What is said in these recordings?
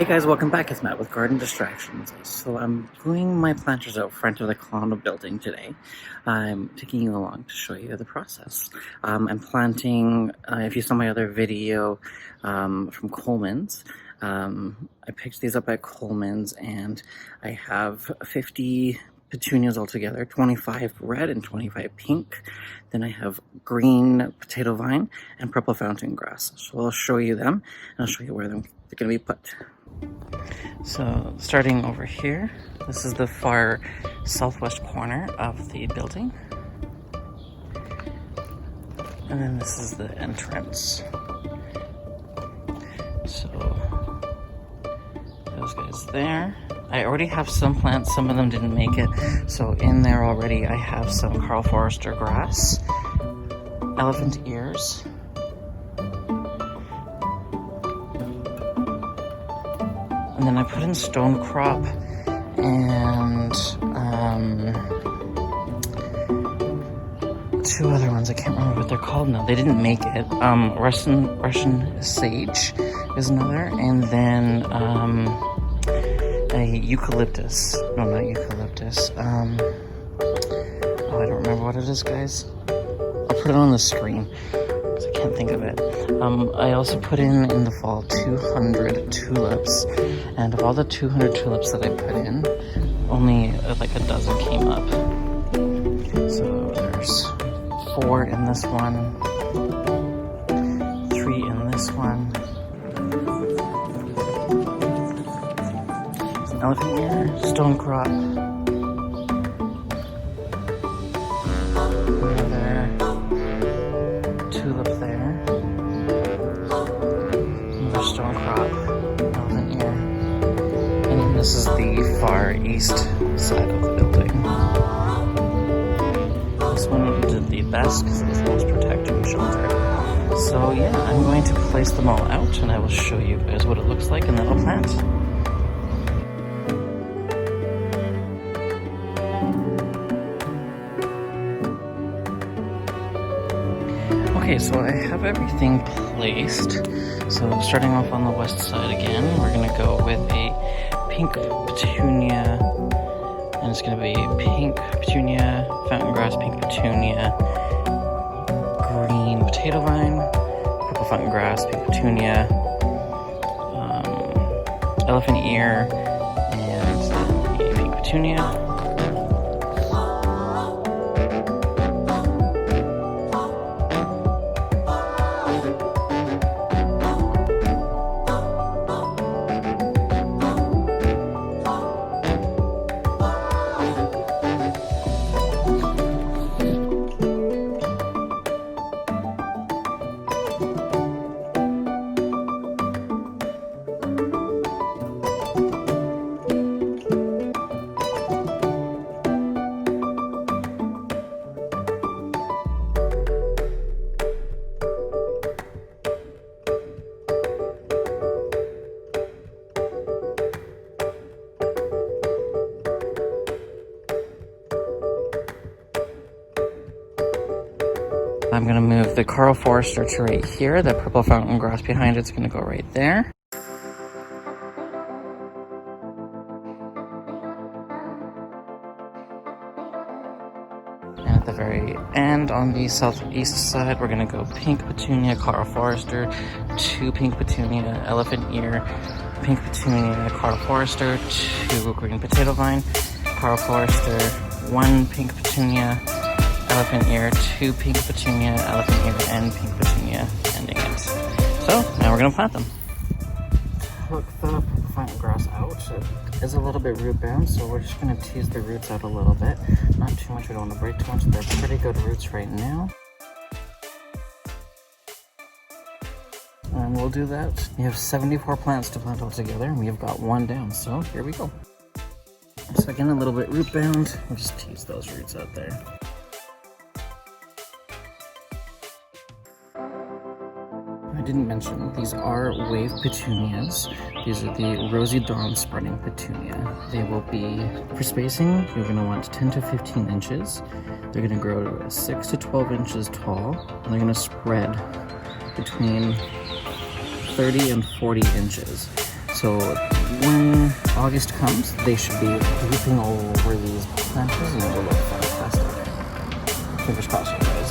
Hey guys, welcome back. It's Matt with Garden Distractions. So I'm gluing my planters out front of the condo building today. I'm taking you along to show you the process. I'm planting, if you saw my other video from Coleman's, I picked these up at Coleman's and I have 50 petunias altogether, 25 red and 25 pink. Then I have green potato vine and purple fountain grass. So I'll show you them and I'll show you where they're going to be put. So starting over here, this is the far southwest corner of the building. And then this is the entrance. So those guys there. I already have some plants, some of them didn't make it. So in there already I have some Carl Forrester grass, elephant ears, and then I put in stone crop and two other ones. I can't remember what they're called now. They didn't make it. Russian sage is another, and then a eucalyptus. No, not eucalyptus. Oh, I don't remember what it is, guys. I'll put it on the screen because I can't think of it. I also put in the fall 200 tulips, and of all the 200 tulips that I put in, only like a dozen came up. So there's 4 in this one, 3 in this one. Elephant ear, stone crop, another tulip there, another stone crop, elephant ear, and then this is the far east side of the building. This one did the best because it was the most protected and sheltered. So yeah, I'm going to place them all out and I will show you guys what it looks like and then I'll plant. Okay, so I have everything placed. So starting off on the west side again, we're going to go with a pink petunia, and it's going to be pink petunia, fountain grass, pink petunia, green potato vine, purple fountain grass, pink petunia, elephant ear, and a pink petunia. I'm going to move the Carl Forrester to right here. The purple fountain grass behind it's going to go right there. And at the very end on the southeast side, we're going to go pink petunia, Carl Forrester, 2 pink petunia, elephant ear, pink petunia, Carl Forrester, 2 green potato vine, Carl Forrester, 1 pink petunia, elephant ear, 2 pink petunia, elephant ear, and pink petunia ending it. So now we're gonna plant them. Hook the fountain grass out. It is a little bit root bound, so we're just gonna tease the roots out a little bit. Not too much, we don't want to break too much. They're pretty good roots right now. And we'll do that. We have 74 plants to plant all together, and we've got 1 down, so here we go. So again, a little bit root bound. We'll just tease those roots out there. I didn't mention, these are wave petunias. These are the Rosy Dawn spreading petunia. They will be, for spacing, you're going to want 10 to 15 inches. They're going to grow 6 to 12 inches tall, and they're going to spread between 30 and 40 inches. So when August comes, they should be drooping all over these planters and it'll look fantastic. Fingers crossed, guys.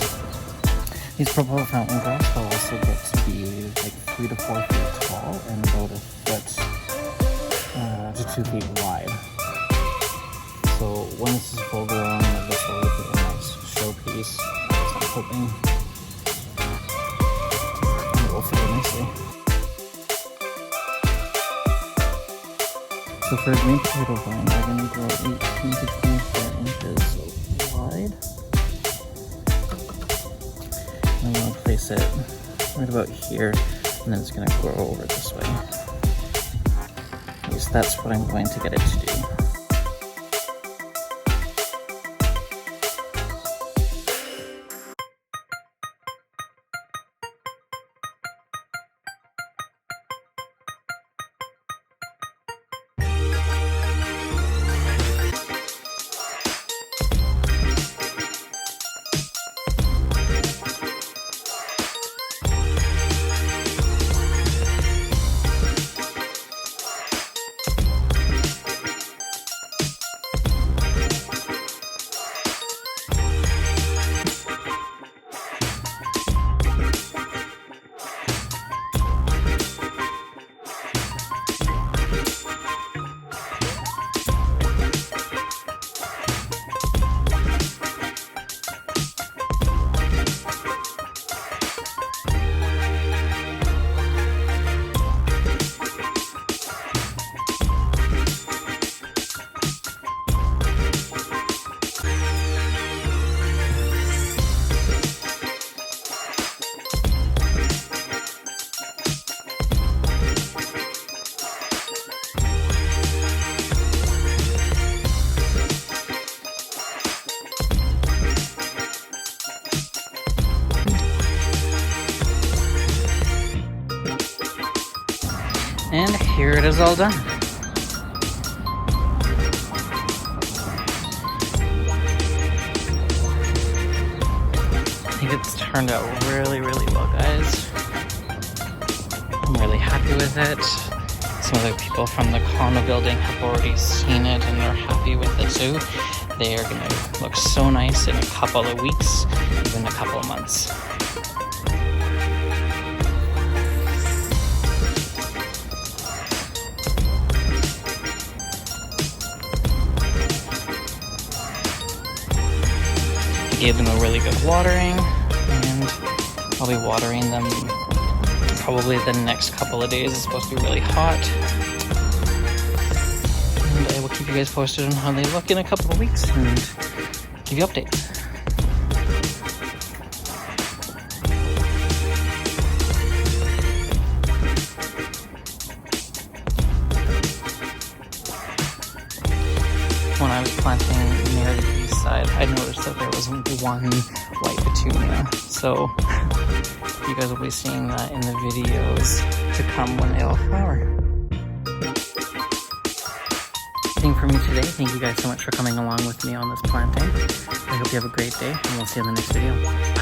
These purple fountain grass will also get to be like 3 to 4 feet tall and about a foot to 2 feet wide. So when this is full grown, this will be a nice showpiece. So I'm hoping it will fit nicely. So for a green potato vine, they're going to grow 18 to 24 inches wide. I'm going to place it right about here, and then it's going to grow over this way. At least that's what I'm going to get it to do. And here it is all done. I think it's turned out really, really well, guys. I'm really happy with it. Some of the people from the condo building have already seen it and they're happy with it too. They are going to look so nice in a couple of weeks, even a couple of months. Gave them a really good watering, and I'll be watering them probably the next couple of days. It's supposed to be really hot, and I will keep you guys posted on how they look in a couple of weeks and give you updates. When I was planting near the east side, I noticed that there was one white petunia. So you guys will be seeing that in the videos to come when they all flower. Thing for me today. Thank you guys so much for coming along with me on this planting. I hope you have a great day, and we'll see you in the next video.